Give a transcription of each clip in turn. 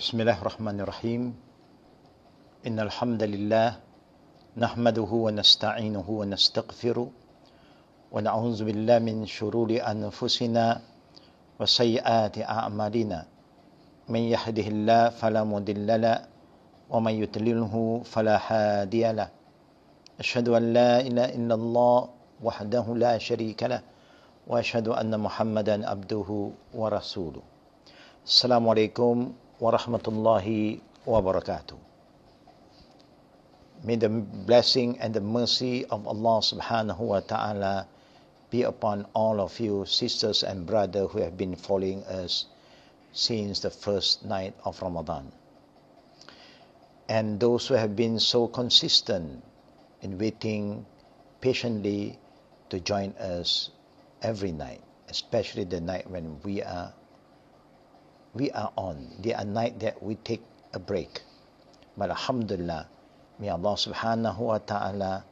Bismillahirrahmanirrahim. Innal hamdalillah nahmaduhu wa nasta'inuhu wa nastaghfiruh wa na'udzu billahi min shururi anfusina wa sayyiati a'malina. Man yahdihillahu fala mudilla lahu wa man yudlilhu fala hadiya lahu. Asyhadu an la ilaha illallah wahdahu la syarika lahu wa asyhadu anna Muhammadan abduhu wa rasuluh. Assalamualaikum warahmatullahi wabarakatuh. May the blessing and the mercy of Allah subhanahu wa ta'ala be upon all of you sisters and brothers who have been following us since the first night of Ramadan, and those who have been so consistent in waiting patiently to join us every night, especially the night when we are on the night that we take a break. But alhamdulillah, may Allah subhanahu wa ta'ala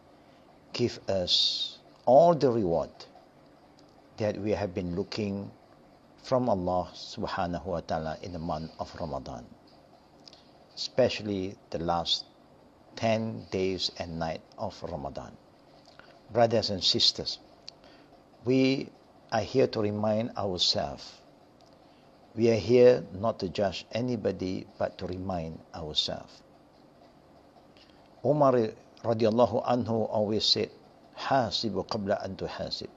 give us all the reward that we have been looking from Allah subhanahu wa ta'ala in the month of Ramadan, especially the last 10 days and night of Ramadan. Brothers and sisters, we are here to remind ourselves. We are here not to judge anybody, but to remind ourselves. Umar radiallahu anhu always said, "Hasibu qabla an tuhasib."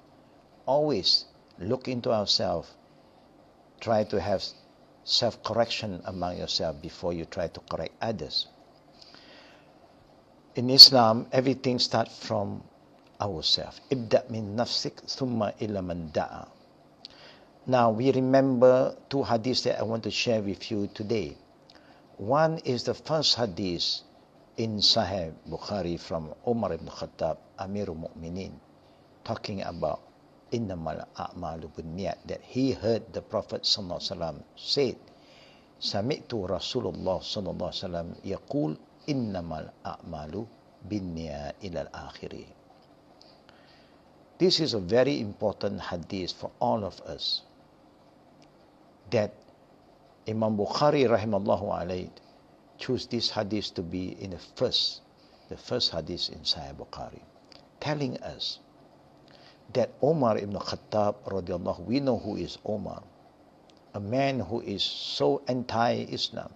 Always look into ourselves. Try to have self-correction among yourselves before you try to correct others. In Islam, everything starts from ourselves. Ibda min nafsik thumma ila man da'a. Now, we remember two hadiths that I want to share with you today. One is the first hadith in Sahih Bukhari from Umar ibn Khattab, Amirul Mu'minin, talking about innamal a'malu binniyat, that he heard the Prophet sallallahu alaihi wasallam said, Sami'tu Rasulullah sallallahu alaihi wasallam yaqul innamal a'malu binniyat ila al-akhiri. This is a very important hadith for all of us, that Imam Bukhari rahimallahu alayhi choose this hadith to be in the first hadith in Sahih Bukhari, telling us that Umar ibn Khattab radiallahu, we know who is Umar, a man who is so anti-Islam,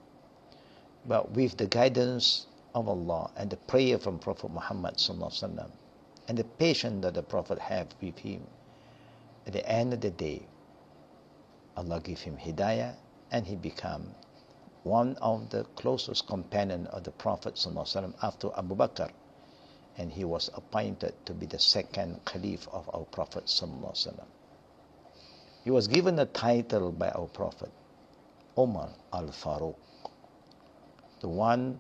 but with the guidance of Allah and the prayer from Prophet Muhammad sallallahu alaihi wasallam and the patience that the Prophet had with him, at the end of the day, Allah gave him hidayah, and he became one of the closest companions of the Prophet ﷺ after Abu Bakr, and he was appointed to be the second Caliph of our Prophet ﷺ. He was given a title by our Prophet, Umar al-Faruq, the one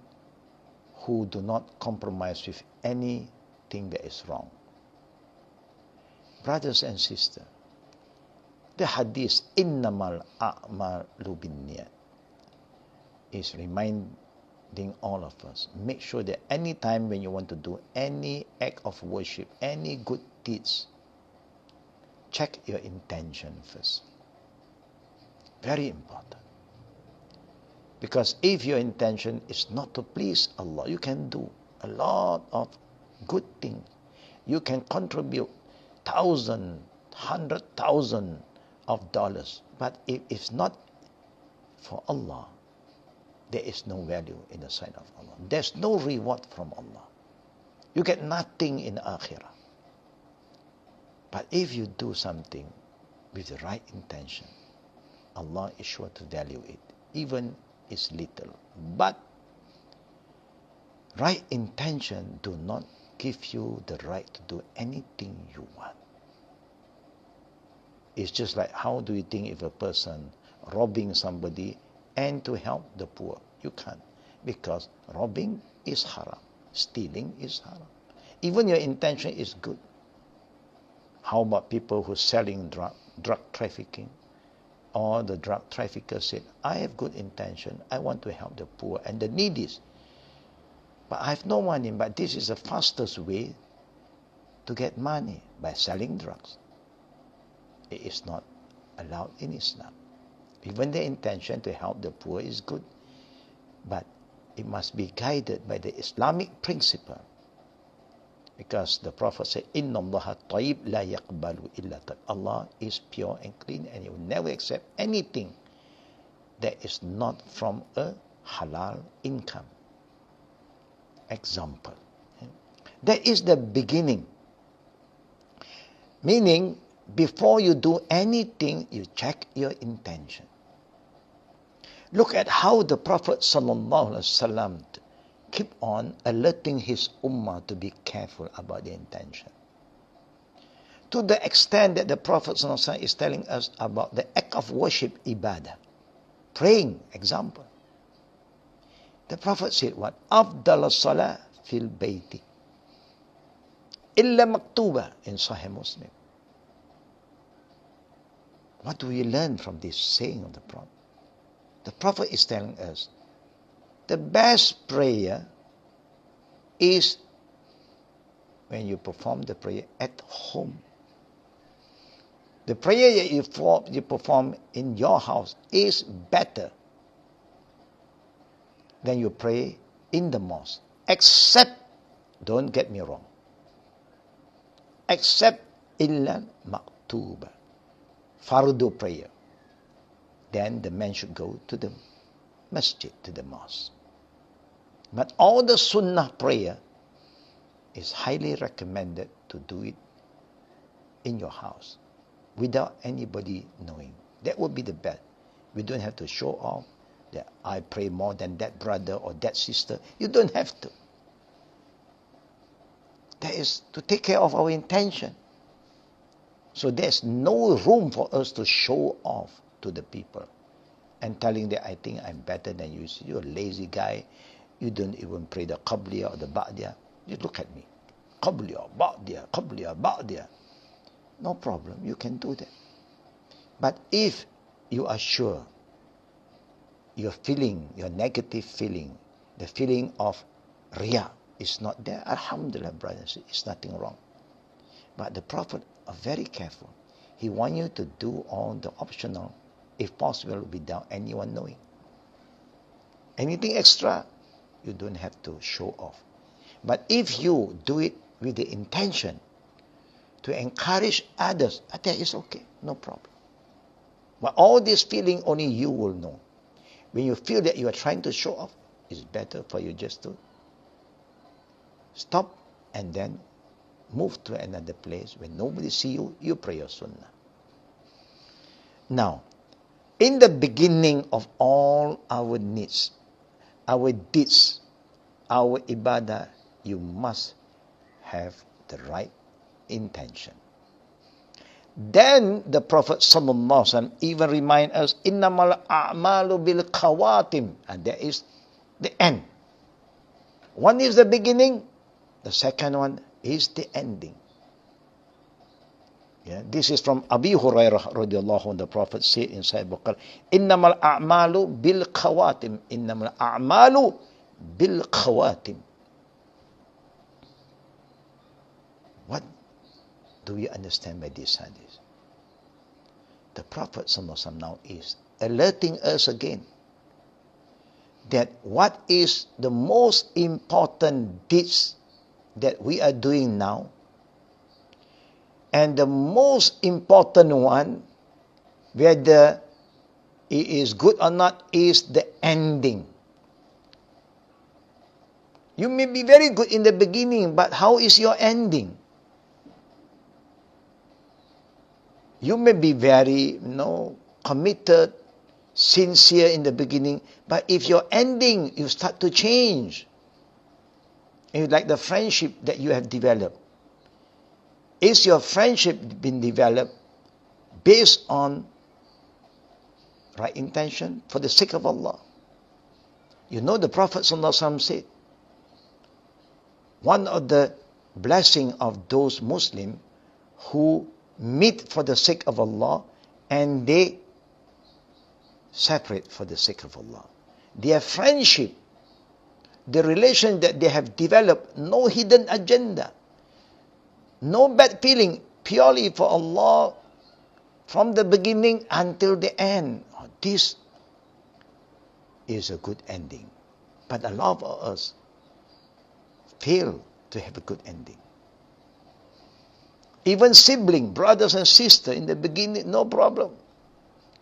who do not compromise with anything that is wrong. Brothers and sisters, the hadith innamal a'malu binniyat is reminding all of us, make sure that any time when you want to do any act of worship, any good deeds, check your intention first. Very important. Because if your intention is not to please Allah, you can do a lot of good things. You can contribute $1,000, $100,000 of dollars, but if it's not for Allah, there is no value in the sight of Allah. There's no reward from Allah. You get nothing in akhirah. But if you do something with the right intention, Allah is sure to value it, even it's little. But right intention do not give you the right to do anything you want. It's just like, how do you think if a person robbing somebody and to help the poor? You can't, because robbing is haram, stealing is haram. Even your intention is good. How about people who are selling drug trafficking? Or the drug trafficker said, I have good intention, I want to help the poor and the needy, but I have no money, but this is the fastest way to get money, by selling drugs. It is not allowed in Islam. Even the intention to help the poor is good. But it must be guided by the Islamic principle. Because the Prophet said, Inna Allah tayyib la yaqbalu illa tayyib. Allah is pure and clean and He will never accept anything that is not from a halal income. Example. That is the beginning. Meaning, before you do anything, you check your intention. Look at how the Prophet ﷺ keep on alerting his ummah to be careful about the intention. To the extent that the Prophet ﷺ is telling us about the act of worship, ibadah. Praying, example. The Prophet said what? Afdal salah fil bayti. Illa maktuba in Sahih Muslim. What do we learn from this saying of the Prophet? The Prophet is telling us the best prayer is when you perform the prayer at home. The prayer that you perform in your house is better than you pray in the mosque. Except, don't get me wrong, except illa maktuba, fardu prayer. Then the man should go to the masjid, to the mosque. But all the sunnah prayer is highly recommended to do it in your house without anybody knowing. That would be the best. We don't have to show off that I pray more than that brother or that sister. You don't have to. That is to take care of our intention. So there's no room for us to show off to the people and telling them, I think I'm better than you. You're a lazy guy. You don't even pray the Qabliya or the Ba'diya. You look at me. Qabliya, Ba'diya, Qabliya, Ba'diya. No problem. You can do that. But if you are sure your feeling, your negative feeling, the feeling of Riya is not there, Alhamdulillah, brothers, it's nothing wrong. But the Prophet are very careful. He wants you to do all the optional, if possible, without anyone knowing. Anything extra, you don't have to show off. But if you do it with the intention to encourage others, that is okay, no problem. But all this feeling, only you will know. When you feel that you are trying to show off, it's better for you just to stop and then move to another place. When nobody see you, you pray your sunnah. Now, in the beginning of all our needs, our deeds, our ibadah, you must have the right intention. Then the Prophet ﷺ even remind us, innamal a'malu bil khawatim, and that is the end. One is the beginning, the second one is the ending. Yeah, this is from Abi Hurairah radiallahu anhu. The Prophet said in Sahih Bukhari, innamal a'malu bil khawatim, innamal a'malu bil khawatim. What do we understand by this hadith? The Prophet ﷺ now is alerting us again that what is the most important deeds that we are doing now, and the most important one, whether it is good or not, is the ending. You may be very good in the beginning, but how is your ending? You may be very, committed, sincere in the beginning, but if your ending, you start to change. It's like the friendship that you have developed. Is your friendship been developed based on right intention for the sake of Allah? You know, the Prophet ﷺ said, one of the blessings of those Muslims who meet for the sake of Allah and they separate for the sake of Allah. Their friendship, the relation that they have developed, no hidden agenda, no bad feeling, purely for Allah from the beginning until the end. This is a good ending. But a lot of us fail to have a good ending. Even sibling, brothers and sisters, in the beginning, no problem.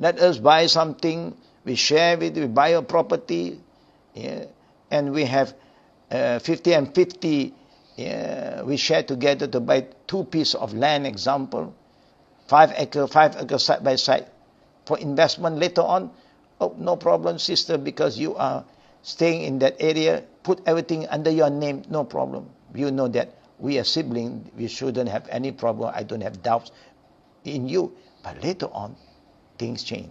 Let us buy something, we share it, we buy a property, yeah, and we have 50 and 50, yeah, we share together to buy 2 pieces of land, example, 5 acres side by side. For investment later on, oh, no problem, sister, because you are staying in that area, put everything under your name, no problem. You know that we are siblings, we shouldn't have any problem. I don't have doubts in you. But later on, things change.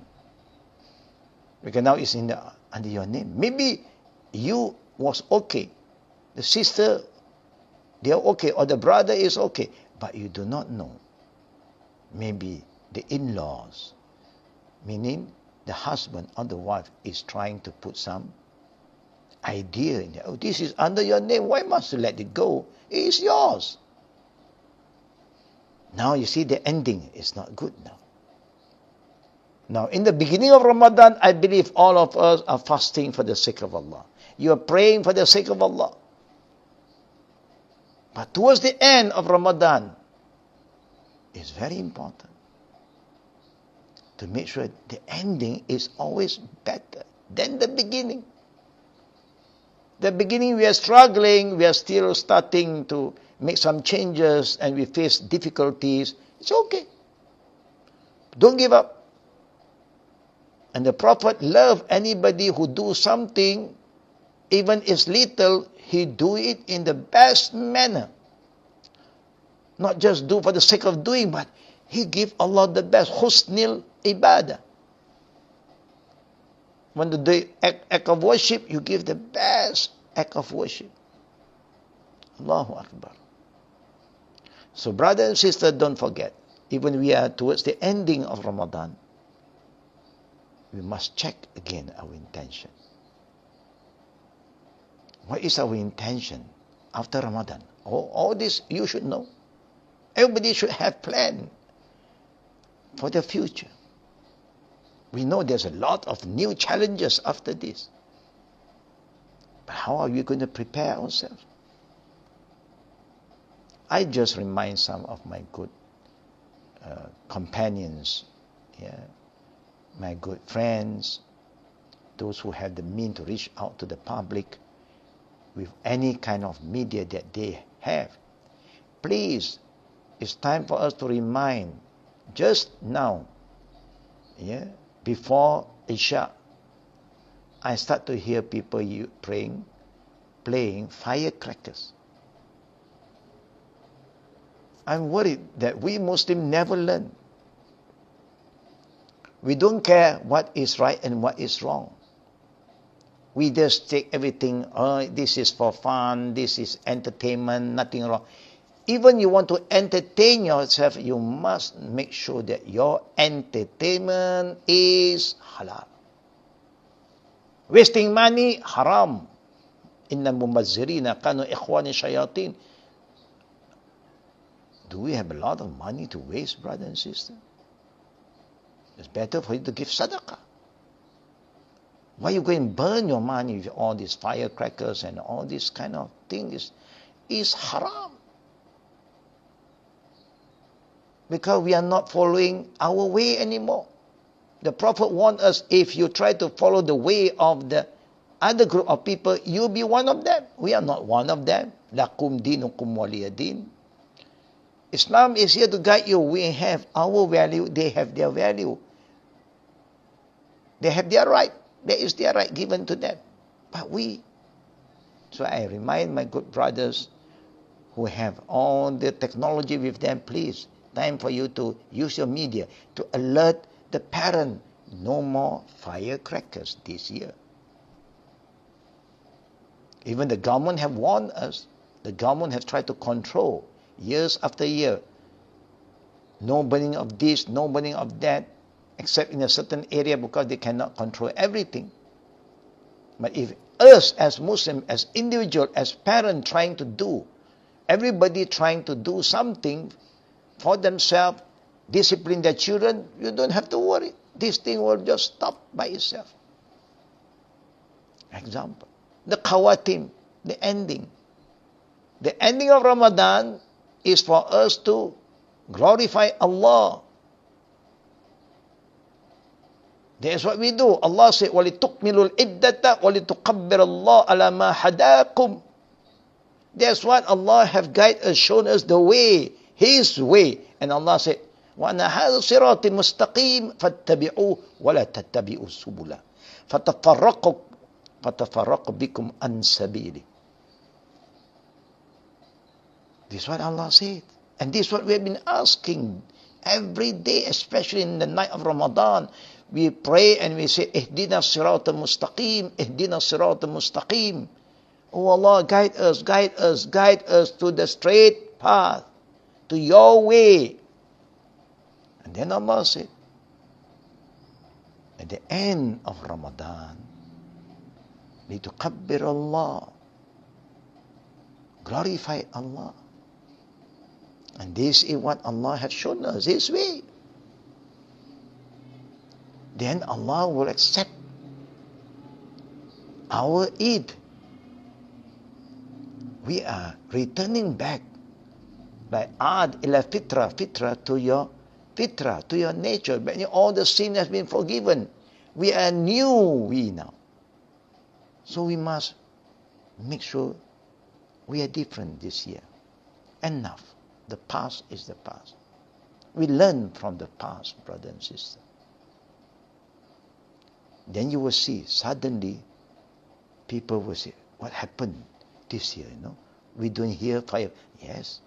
Because now it's under your name. Maybe you was okay. The sister, they are okay, or the brother is okay. But you do not know. Maybe the in-laws, meaning the husband or the wife, is trying to put some idea in there. Oh, this is under your name. Why must you let it go? It is yours. Now you see the ending is not good now. Now in the beginning of Ramadan, I believe all of us are fasting for the sake of Allah. You are praying for the sake of Allah. But towards the end of Ramadan, it's very important to make sure the ending is always better than the beginning. The beginning we are struggling, we are still starting to make some changes and we face difficulties. It's okay. Don't give up. And the Prophet loved anybody who do something, even if little, he do it in the best manner. Not just do for the sake of doing, but he give Allah the best. Husnil ibadah. When you do act of worship, you give the best act of worship. Allahu Akbar. So brother and sister, don't forget, even we are towards the ending of Ramadan, we must check again our intention. What is our intention after Ramadan? All this you should know. Everybody should have plan for the future. We know there's a lot of new challenges after this. But how are we going to prepare ourselves? I just remind some of my good companions, yeah, my good friends, those who have the means to reach out to the public with any kind of media that they have. Please, it's time for us to remind, just now, yeah, before Isha, I start to hear people playing firecrackers. I'm worried that we Muslims never learn. We don't care what is right and what is wrong. We just take everything, this is for fun, this is entertainment, nothing wrong. Even you want to entertain yourself, you must make sure that your entertainment is halal. Wasting money, haram. Inna mumazzirina kanu ikhwani shayatin. Do we have a lot of money to waste, brother and sister? It's better for you to give sadaqah. Why you go and burn your money with all these firecrackers and all this kind of things? Is haram. Because we are not following our way anymore. The Prophet warned us, if you try to follow the way of the other group of people, you'll be one of them. We are not one of them. Lakum dinukum waliyadin. Islam is here to guide you. We have our value, they have their value. They have their right. That is their right given to them. But so I remind my good brothers who have all the technology with them, please, time for you to use your media to alert the parent, no more firecrackers this year. Even the government have warned us. The government has tried to control years after year. No burning of this, no burning of that, except in a certain area because they cannot control everything. But if us as Muslims, as individuals, as parents trying to do, everybody trying to do something for themselves, discipline their children, you don't have to worry. This thing will just stop by itself. Example. the khawatim, the ending. The ending of Ramadan is for us to glorify Allah. That's what we do. Allah said, وَلِتُكْمِلُوا الْإِدَّةَ وَلِتُقَبِّرَ اللَّهَ عَلَى مَا حَدَاكُمْ. That's what Allah have guided us, shown us the way, His way. And Allah said, وَأَنَّ هَذَا صِرَاطِ مُسْتَقِيمٌ فَاتَّبِعُوهُ وَلَا تَتَّبِعُوا السُّبُلَ فَتَفَرَّقَ بِكُمْ عَنْ سَبِيلِهِ. This is what Allah said. And this is what we have been asking every day, especially in the night of Ramadan. We pray and we say, Ihdina sirata mustaqim, Ihdina sirata mustaqim. Oh Allah, guide us, guide us, guide us to the straight path, to your way. And then Allah said, at the end of Ramadan, لِتُكَبِّرَ Allah, glorify Allah. And this is what Allah has shown us, His way. Then Allah will accept our Eid. We are returning back by Ad ila fitra, fitra to your nature. When all the sin has been forgiven, we are new now. So we must make sure we are different this year. Enough. The past is the past. We learn from the past, brother and sister. Then you will see, suddenly, people will say, what happened this year, We don't hear fire. Yes.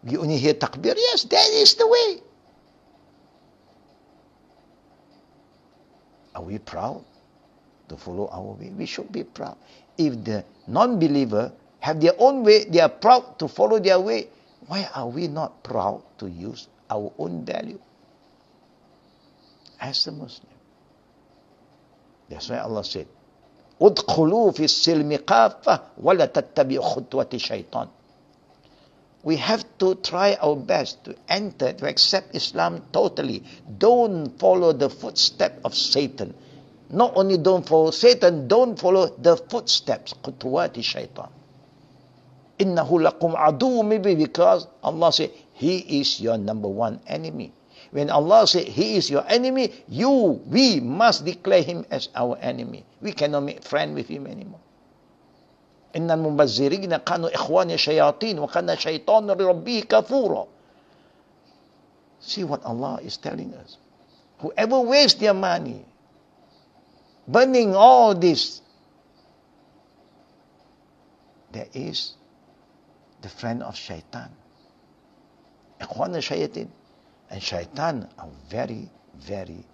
We only hear takbir. Yes, that is the way. Are we proud to follow our way? We should be proud. If the non-believer have their own way, they are proud to follow their way. Why are we not proud to use our own value as a Muslim? That's why Allah said, "Udkhulu fi silmi kaffah wa la tattabi'u khutwati shaitan." We have to try our best to enter, to accept Islam totally. Don't follow the footsteps of Satan. Not only don't follow Satan, don't follow the footsteps, khutwati shaitan. Innahu lakum adu, maybe because Allah said, He is your number one enemy. When Allah said He is your enemy, we must declare Him as our enemy. We cannot make friend with Him anymore. Innal mubazzirina kanu ikhwana shayatin wa kana shaytanu li rabbih kafura. See what Allah is telling us. Whoever wastes their money, burning all this, there is the friend of shaitan. Ikhwana shayatin. And shaitan are very, very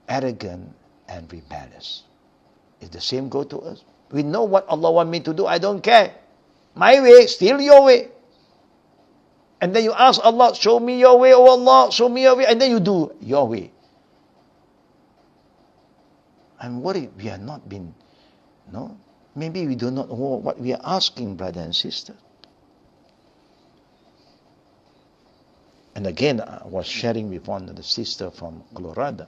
arrogant and rebellious. Is the same go to us? We know what Allah wants me to do. I don't care. My way, still your way. And then you ask Allah, show me your way, oh Allah, show me your way. And then you do your way. I'm worried we have not been, maybe we do not know what we are asking, brother and sister. And again, I was sharing with one of the sister from Colorado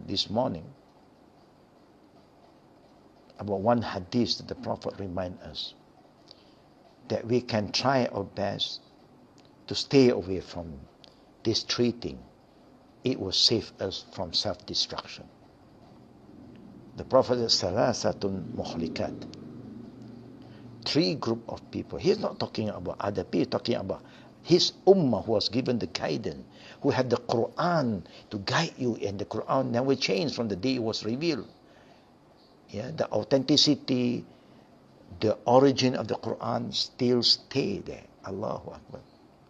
this morning about one hadith that the Prophet reminded us that we can try our best to stay away from this three things. It will save us from self-destruction. The Prophet said, Salasatun mukhlikat. Three group of people. He's not talking about other people, he's talking about his ummah who was given the guidance, who had the Quran to guide you, and the Quran never changed from the day it was revealed. Yeah, the authenticity, the origin of the Quran still stay there. Allahu Akbar.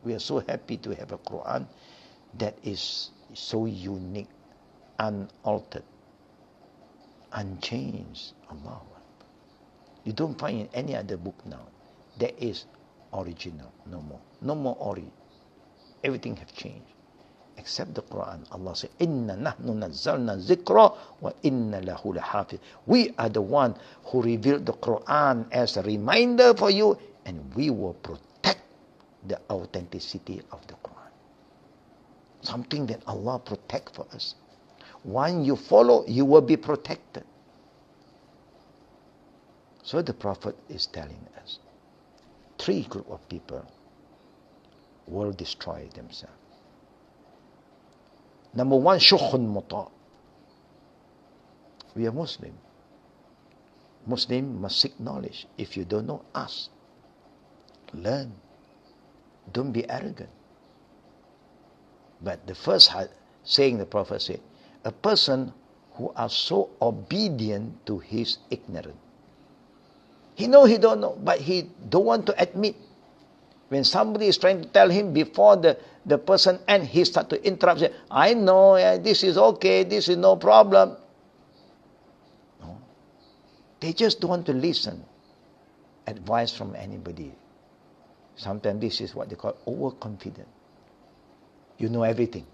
We are so happy to have a Quran that is so unique, unaltered, unchanged. Allahu Akbar. You don't find in any other book now that is original. No more. No more ori. Everything have changed. Except the Quran. Allah said, Inna nahnu nazzalna zikra wa inna lahu lahafiz. We are the one who revealed the Quran as a reminder for you, and we will protect the authenticity of the Quran. Something that Allah protect for us. Once you follow, you will be protected. So the Prophet is telling us, 3 group of people will destroy themselves. Number 1, shukhun muta. We are Muslim. Muslim must seek knowledge. If you don't know, ask. Learn. Don't be arrogant. But the first saying the Prophet said, a person who are so obedient to his ignorance. He know he don't know, but he don't want to admit. When somebody is trying to tell him before the person and he start to interrupt, say, I know, this is okay, this is no problem. No. They just don't want to listen. Advice from anybody. Sometimes this is what they call overconfident. You know everything.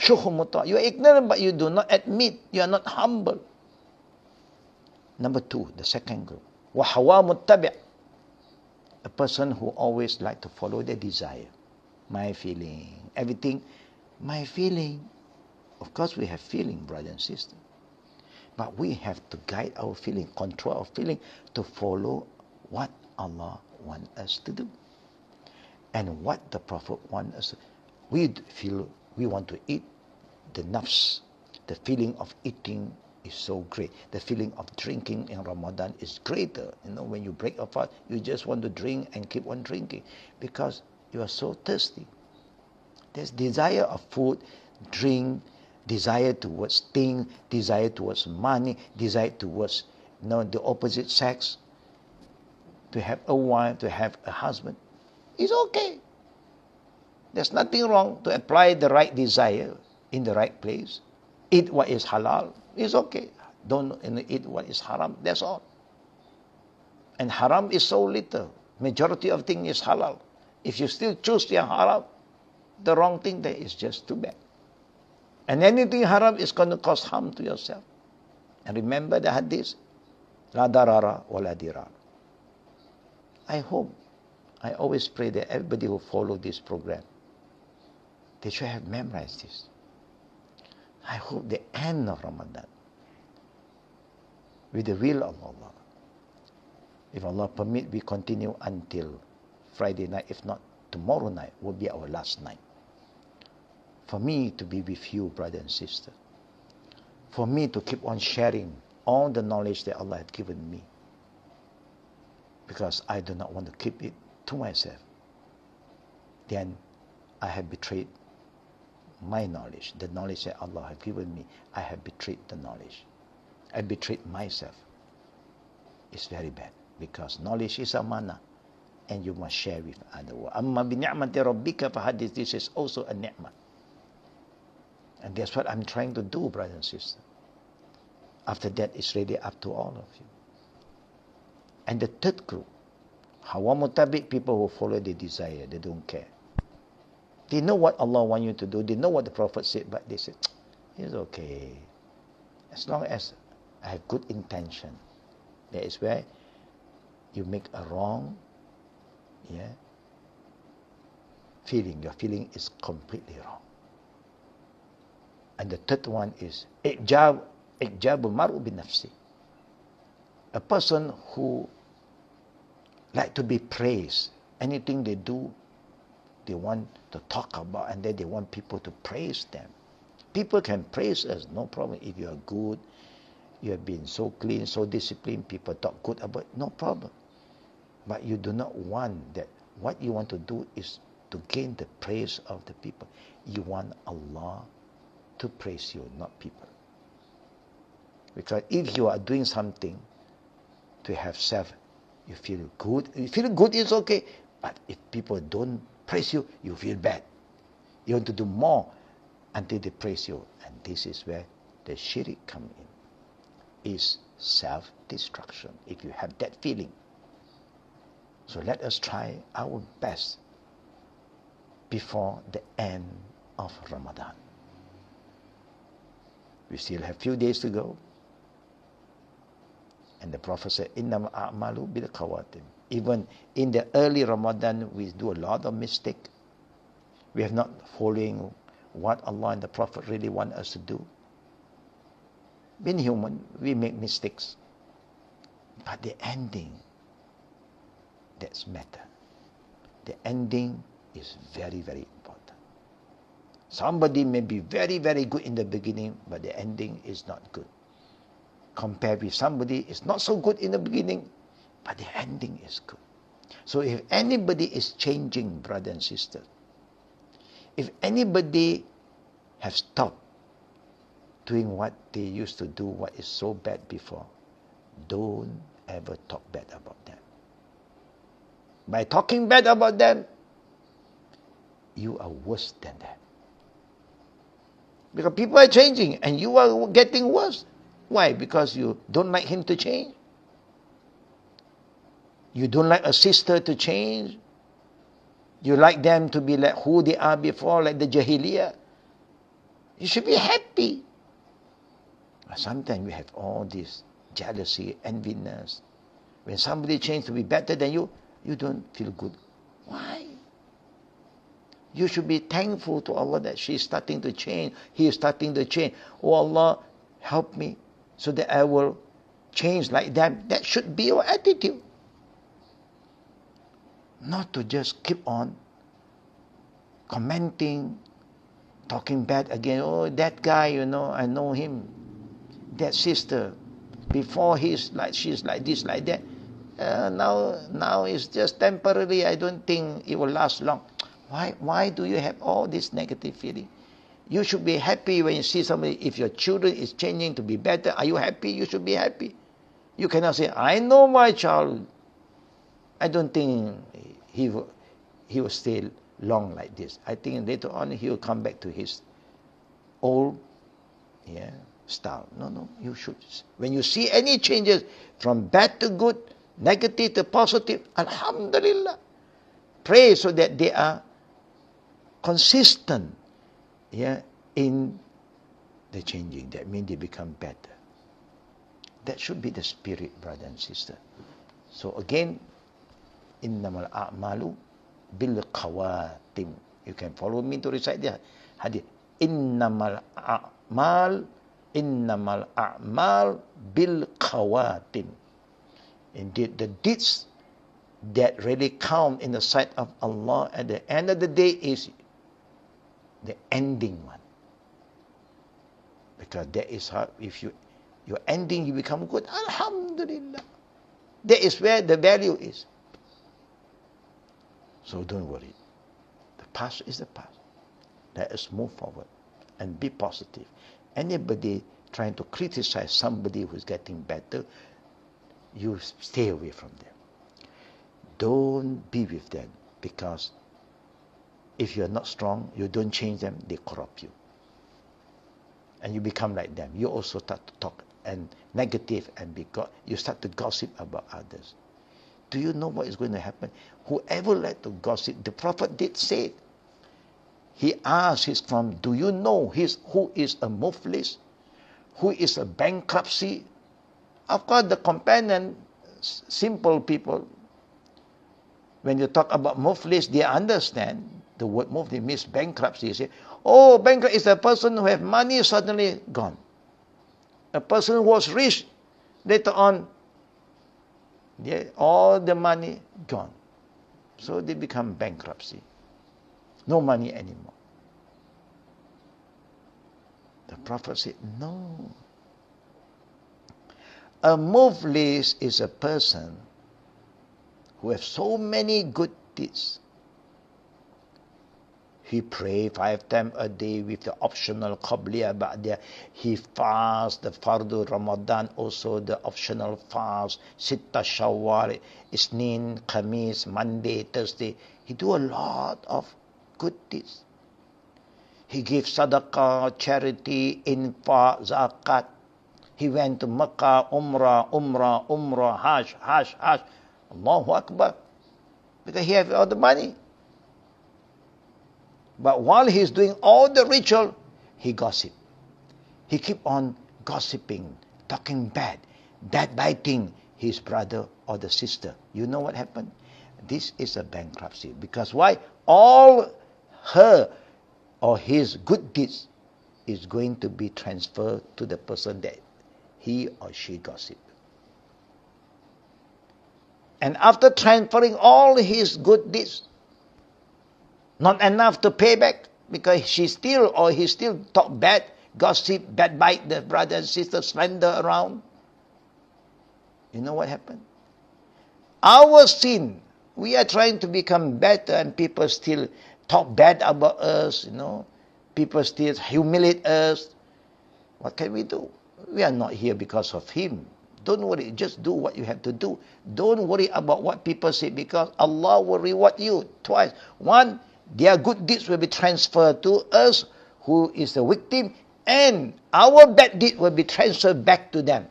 You are ignorant, but you do not admit. You are not humble. Number 2, the second group. وَحَوَى مُتَّبِعْ. A person who always like to follow their desire. My feeling. Everything. My feeling. Of course we have feeling, brother and sister. But we have to guide our feeling, control our feeling to follow what Allah wants us to do. And what the Prophet wants us to do. We feel we want to eat. The nafs, the feeling of eating is so great. The feeling of drinking in Ramadan is greater. When you break a fast, you just want to drink and keep on drinking because you are so thirsty. There's desire of food, drink, desire towards things, desire towards money, desire towards the opposite sex, to have a wife, to have a husband. It's okay. There's nothing wrong to apply the right desire in the right place. Eat what is halal. It's okay. Don't eat what is haram. That's all. And haram is so little. Majority of things is halal. If you still choose the haram, the wrong thing there is just too bad. And anything haram is going to cause harm to yourself. And remember the hadith, la darara wa la dirar. I always pray that everybody who follow this program, they should have memorized this. I hope the end of Ramadan, with the will of Allah, if Allah permit, we continue until Friday night. If not, tomorrow night will be our last night. For me to be with you, brother and sister. For me to keep on sharing all the knowledge that Allah has given me. Because I do not want to keep it to myself. Then I have betrayed my knowledge, the knowledge that Allah has given me. I have betrayed the knowledge. I betrayed myself. It's very bad because knowledge is amana and you must share with others. Amma bi ni'mati rabbika fahadith. This is also a ni'mah. And that's what I'm trying to do, brother and sister. After that, it's really up to all of you. And the third group, hawa mutabik, people who follow their desire, they don't care. They know what Allah wants you to do. They know what the Prophet said, but they say, it's okay. As long as I have good intention. That is where you make a wrong feeling. Your feeling is completely wrong. And the third one is ijabu maru bin nafsi. A person who like to be praised. Anything they do, they want to talk about, and then they want people to praise them. People can praise us, no problem. If you are good, you have been so clean, so disciplined, people talk good about, no problem. But you do not want that. What you want to do is to gain the praise of the people. You want Allah to praise you, not people. Because if you are doing something to have self, you feel good. You feel good is okay. But if people don't praise you, you feel bad. You want to do more until they praise you. And this is where the shirk comes in. Is self-destruction. If you have that feeling. So let us try our best before the end of Ramadan. We still have few days to go. And the Prophet said, Innama a'malu bil khawatim. Even in the early Ramadan, we do a lot of mistake. We are not following what Allah and the Prophet really want us to do. Being human, we make mistakes. But the ending, that's matter. The ending is very, very important. Somebody may be very, very good in the beginning, but the ending is not good. Compared with somebody is not so good in the beginning, but the ending is good. So if anybody is changing, brother and sister, if anybody have stopped doing what they used to do, what is so bad before, don't ever talk bad about them. By talking bad about them, you are worse than that. Because people are changing and you are getting worse. Why? Because you don't like him to change. You don't like a sister to change. You like them to be like who they are before, like the Jahiliyyah. You should be happy. But sometimes we have all this jealousy, enviness. When somebody changes to be better than you, you don't feel good. Why? You should be thankful to Allah that she is starting to change. He is starting to change. Oh Allah, help me so that I will change like them. That should be your attitude. Not to just keep on commenting, talking bad again. Oh, that guy, I know him. That sister, before she's like this, like that. Now it's just temporary. I don't think it will last long. Why do you have all this negative feeling? You should be happy when you see somebody. If your children is changing to be better, are you happy? You should be happy. You cannot say, I know my child. I don't think he will stay long like this. I think later on he will come back to his old style. No, you should. When you see any changes from bad to good, negative to positive, alhamdulillah. Pray so that they are consistent in the changing. That means they become better. That should be the spirit, brother and sister. So again, innamal a'malu bil khawatim. You can follow me to recite the hadith. Innamal a'mal bil khawatim. Indeed, the deeds that really count in the sight of Allah at the end of the day is the ending one. Because that is how, if your ending, you become good, alhamdulillah. That is where the value is. So don't worry. The past is the past. Let us move forward and be positive. Anybody trying to criticize somebody who's getting better, you stay away from them. Don't be with them, because if you're not strong, you don't change them, they corrupt you. And you become like them. You also start to talk and negative and you start to gossip about others. Do you know what is going to happen? Whoever like to gossip, the Prophet did say it. He asked his from, do you know who is a muflis? Who is a bankruptcy? Of course, the companion, simple people, when you talk about muflis, they understand. The word muflis means bankruptcy. You say, oh, bankrupt is a person who has money suddenly gone. A person who was rich, later on, all the money gone. So they become bankruptcy. No money anymore. The Prophet said, no. A muflis is a person who has so many good deeds. He prays 5 times a day with the optional qabliya ba'diyah. He fasts the fardu Ramadan, also the optional fast, Sitta Shawwal, Isnin, Khamis, Monday, Thursday. He do a lot of good deeds. He gives sadaqah, charity, infaq, zakat. He went to Makkah, Umrah, Hajj. Allahu Akbar. Because he has all the money. But while he's doing all the ritual, he gossip. He keep on gossiping, talking bad, backbiting his brother or the sister. You know what happened? This is a bankruptcy. Because why? All her or his good deeds is going to be transferred to the person that he or she gossip. And after transferring all his good deeds, not enough to pay back, because she still or he still talk bad, gossip, backbite the brother and sister, slander around. You know what happened? Our sin, we are trying to become better and people still talk bad about us, People still humiliate us. What can we do? We are not here because of him. Don't worry, just do what you have to do. Don't worry about what people say, because Allah will reward you twice. One, their good deeds will be transferred to us, who is the victim, and our bad deed will be transferred back to them.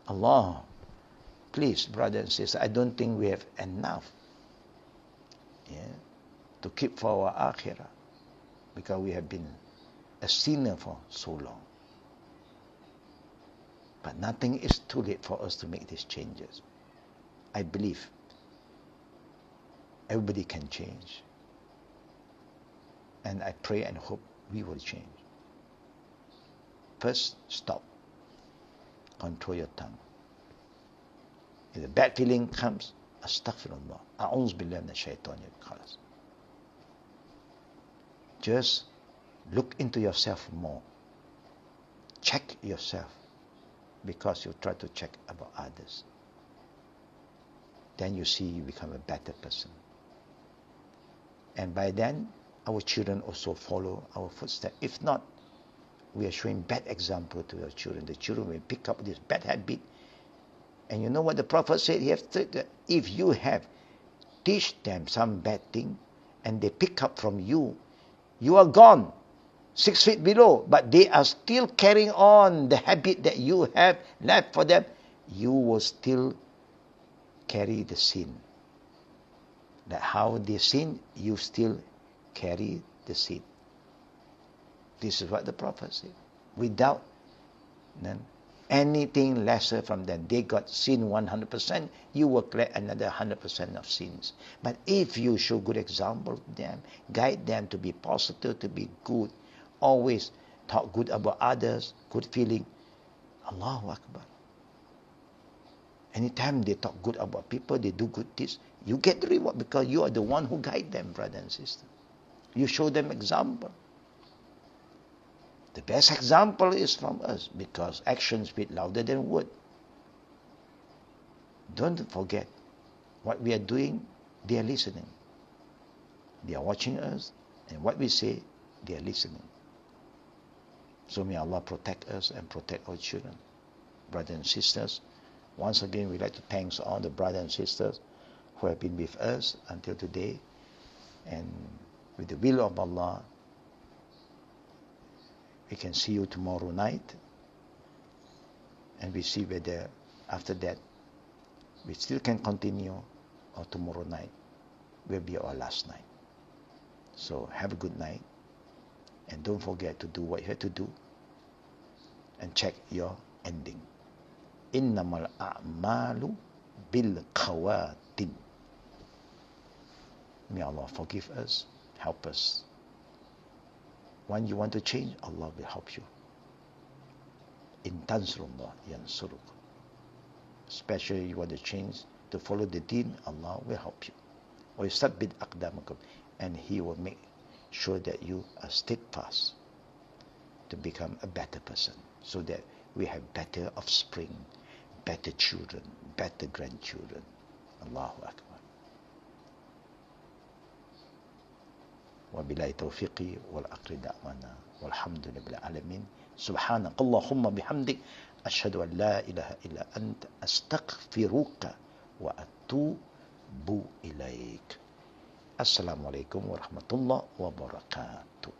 Allah, please, brothers and sisters, I don't think we have enough to keep for our akhirah, because we have been a sinner for so long. But nothing is too late for us to make these changes. I believe everybody can change. And I pray and hope we will change. First, stop. Control your tongue. If the bad feeling comes, astaghfirullah. A'udhu billahi minash shaitanir rajim. Just look into yourself more. Check yourself, because you try to check about others. Then you see you become a better person. And by then, our children also follow our footsteps. If not, we are showing bad example to our children. The children will pick up this bad habit. And you know what the Prophet said? If you have teach them some bad thing, and they pick up from you, you are gone 6 feet below, but they are still carrying on the habit that you have left for them. You will still carry the sin. That how they sin, you still carry the sin. This is what the Prophet said. Without anything lesser from them, they got sin 100%, you will collect another 100% of sins. But if you show good example to them, guide them to be positive, to be good, always talk good about others, good feeling, Allahu Akbar. Anytime they talk good about people, they do good deeds, you get the reward, because you are the one who guide them, brother and sister. You show them example. The best example is from us, because actions speak louder than word. Don't forget, what we are doing, they are listening. They are watching us, and what we say, they are listening. So may Allah protect us and protect our children. Brothers and sisters, once again, we'd like to thank all the brothers and sisters who have been with us until today. And with the will of Allah, we can see you tomorrow night. And we see whether after that we still can continue, or tomorrow night will be our last night. So have a good night. And don't forget to do what you have to do. And check your ending. Innamal a'malu bil khawatim. May Allah forgive us, help us. When you want to change, Allah will help you. In tansurullah yansuruk. Especially you want to change, to follow the deen, Allah will help you. Or yusabbit aqdamakum, and He will make sure that you are steadfast to become a better person, so that we have better offspring, better children, better grandchildren. Allahu Akbar. وبالله توفيقي والعقل دعوانا والحمد لله العالمين سبحانك اللهم بحمدك أشهد أن لا إله إلا أنت أستغفرك وأتوب إليك. السلام عليكم ورحمة الله وبركاته.